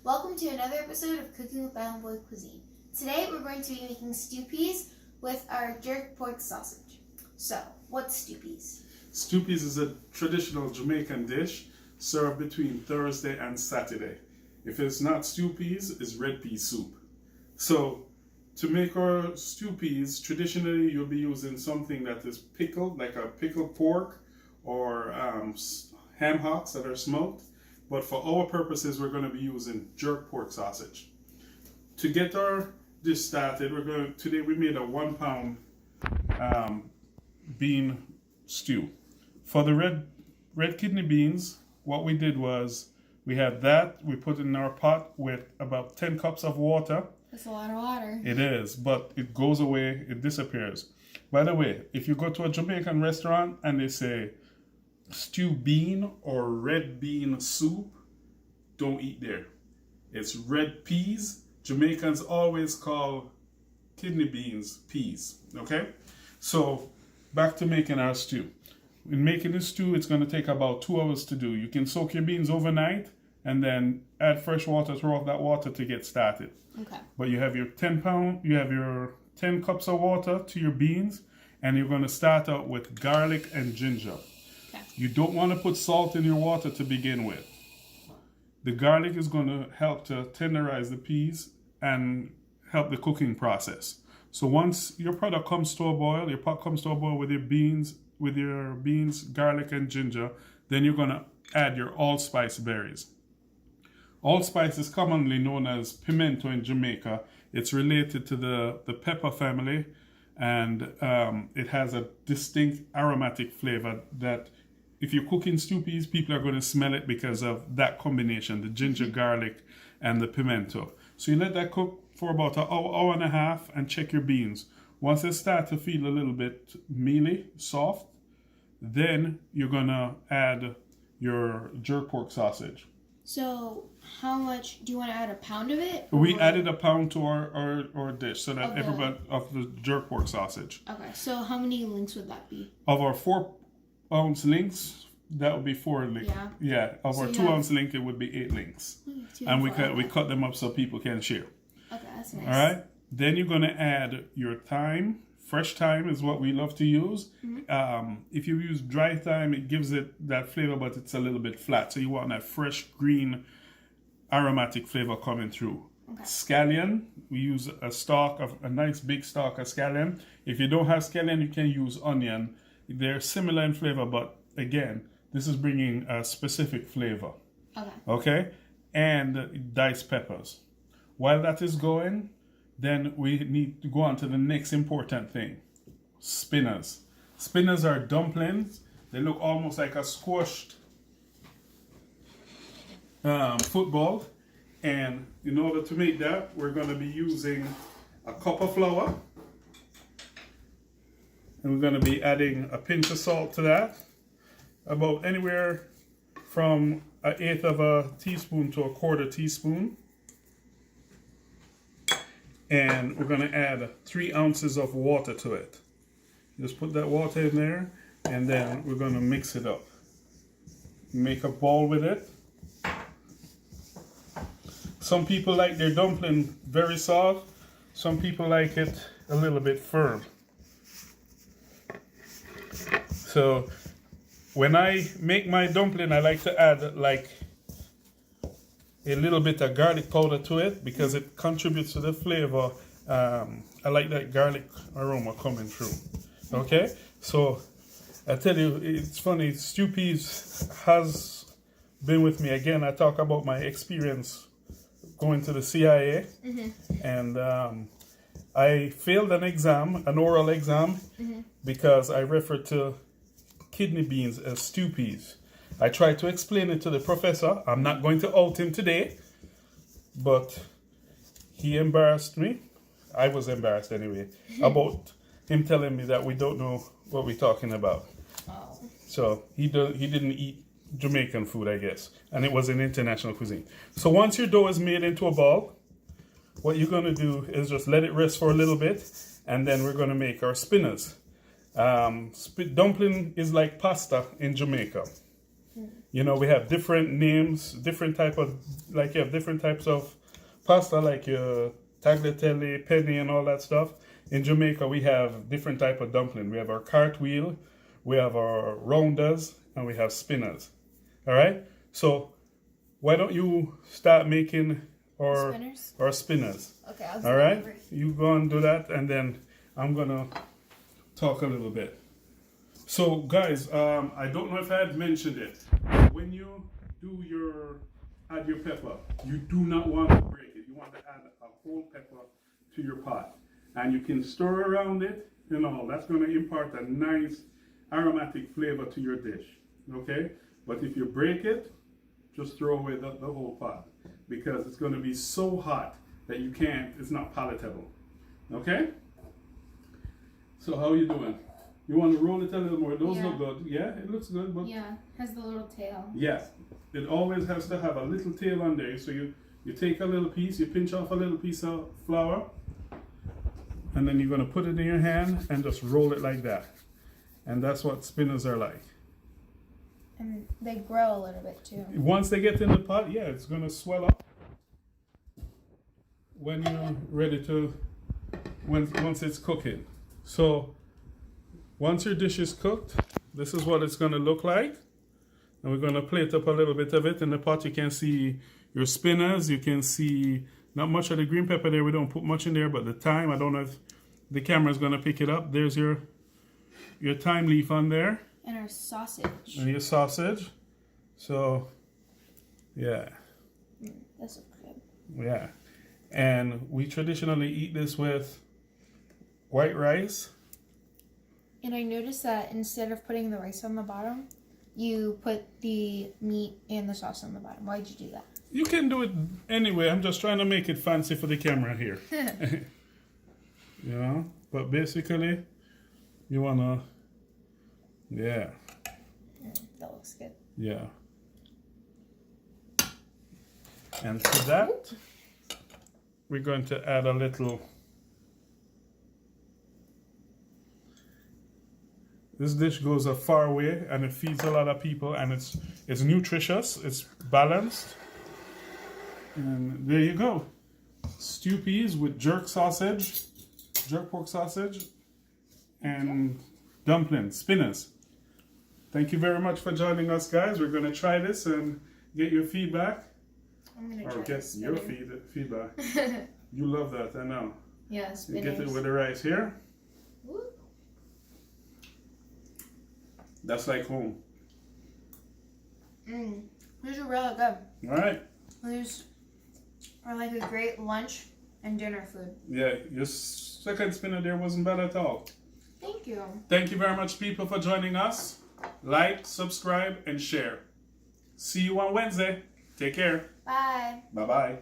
Welcome to another episode of Cooking with Island Boy Cuisine. Today we're going to be making stew peas with our jerk pork sausage. So, what's stew peas? Stew peas is a traditional Jamaican dish served between Thursday and Saturday. If it's not stew peas, it's red pea soup. So, to make our stew peas, traditionally you'll be using something that is pickled, like a pickled pork or ham hocks that are smoked. But for our purposes, we're going to be using jerk pork sausage. To get our dish started, today we made a 1 pound bean stew. For the red kidney beans, what we did was we had that, we put in our pot with about 10 cups of water. That's a lot of water. It is, but it goes away, it disappears. By the way, if you go to a Jamaican restaurant and they say stew bean or red bean soup, don't eat there. It's red peas. Jamaicans always call kidney beans peas. Okay? So back to making our stew. In making the stew, it's going to take about 2 hours to do. You can soak your beans overnight and then add fresh water, throw off that water to get started. Okay. But you have your 10 cups of water to your beans, and you're going to start out with garlic and ginger. Okay. You don't want to put salt in your water to begin with. The garlic is going to help to tenderize the peas and help the cooking process. So once your product comes to a boil, your pot comes to a boil with your beans, garlic and ginger, then you're going to add your allspice berries. Allspice is commonly known as pimento in Jamaica. It's related to the pepper family, and it has a distinct aromatic flavor that if you're cooking stew peas, people are going to smell it because of that combination, the ginger, garlic, and the pimento. So you let that cook for about an hour and a half and check your beans. Once they start to feel a little bit mealy, soft, then you're going to add your jerk pork sausage. So how much, do you want to add a pound of it? We added a pound to our dish so that everybody of the jerk pork sausage. Okay, so how many links would that be? Of our 4 ounce links, that would be 4 links. Yeah. Of our 2 ounce link, it would be 8 links. And we cut them up so people can share. Okay, that's nice. All right. Then you're going to add your thyme. Fresh thyme is what we love to use. Mm-hmm. If you use dry thyme, it gives it that flavor, but it's a little bit flat. So you want that fresh green aromatic flavor coming through. Okay. Scallion, we use a nice big stalk of scallion. If you don't have scallion, you can use onion. They're similar in flavor, but again, this is bringing a specific flavor. Okay? And diced peppers. While that is going, then we need to go on to the next important thing. Spinners. Spinners are dumplings. They look almost like a squashed football. And in order to make that, we're going to be using a cup of flour. And we're going to be adding a pinch of salt to that. About anywhere from 1/8 of a teaspoon to 1/4 teaspoon. And we're going to add 3 ounces of water to it. Just put that water in there, and then we're going to mix it up. Make a ball with it. Some people like their dumpling very soft. Some people like it a little bit firm. So when I make my dumpling, I like to add like a little bit of garlic powder to it because it contributes to the flavor. I like that garlic aroma coming through. Okay, so I tell you, it's funny, stew peas has been with me. Again, I talk about my experience going to the CIA, and I failed an oral exam, because I referred to kidney beans as stew peas. I tried to explain it to the professor. I'm not going to out him today, but he embarrassed me. I was embarrassed anyway about him telling me that we don't know what we're talking about. Oh. So he didn't eat Jamaican food, I guess, and it was an international cuisine. So once your dough is made into a ball, what you're going to do is just let it rest for a little bit, and then we're going to make our spinners. Dumpling is like pasta in Jamaica. You know, we have different names, different type of, like you have different types of pasta, like your tagliatelle, penne, and all that stuff. In Jamaica, we have different type of dumpling. We have our cartwheel, we have our rounders, and we have spinners. All right? So why don't you start making our spinners? Okay, I'll do all right? that. You go and do that, and then I'm going to talk a little bit. So, guys, I don't know if I had mentioned it. When you add your pepper, you do not want to break it. You want to add a whole pepper to your pot. And you can stir around it, you know, that's going to impart a nice aromatic flavor to your dish, okay? But if you break it, just throw away the whole pot because it's going to be so hot that you can't, it's not palatable, okay? So how are you doing? You want to roll it a little more? Those look good. Yeah, it looks good. But yeah, has the little tail. yes, it always has to have a little tail on there. So you take a little piece, you pinch off a little piece of flour, and then you're going to put it in your hand and just roll it like that. And that's what spinners are like. And they grow a little bit too. Once they get in the pot, yeah, it's going to swell up when you're ready to, once it's cooking. So once your dish is cooked, this is what it's going to look like. And we're going to plate up a little bit of it in the pot. You can see your spinners. You can see not much of the green pepper there. We don't put much in there, but the thyme, I don't know if the camera is going to pick it up. There's your thyme leaf on there. And our sausage. And your sausage. So, yeah. This looks good. Yeah. And we traditionally eat this with white rice. And I noticed that instead of putting the rice on the bottom, you put the meat and the sauce on the bottom. Why'd you do that? You can do it anyway. I'm just trying to make it fancy for the camera here. You know? But basically, you want to... Yeah. That looks good. Yeah. And to that, we're going to add a little... This dish goes a far way and it feeds a lot of people and it's nutritious, it's balanced. And there you go. Stew peas with jerk pork sausage, and dumplings, spinners. Thank you very much for joining us, guys. We're going to try this and get your feedback. I'm going to Or try get your feedback. You love that, I know. Yeah, You spinners. get it with the rice here. Woo. That's like home. These are really good. All right. These are like a great lunch and dinner food. Yeah, your second spinner there wasn't bad at all. Thank you. Thank you very much, people, for joining us. Like, subscribe, and share. See you on Wednesday. Take care. Bye. Bye-bye.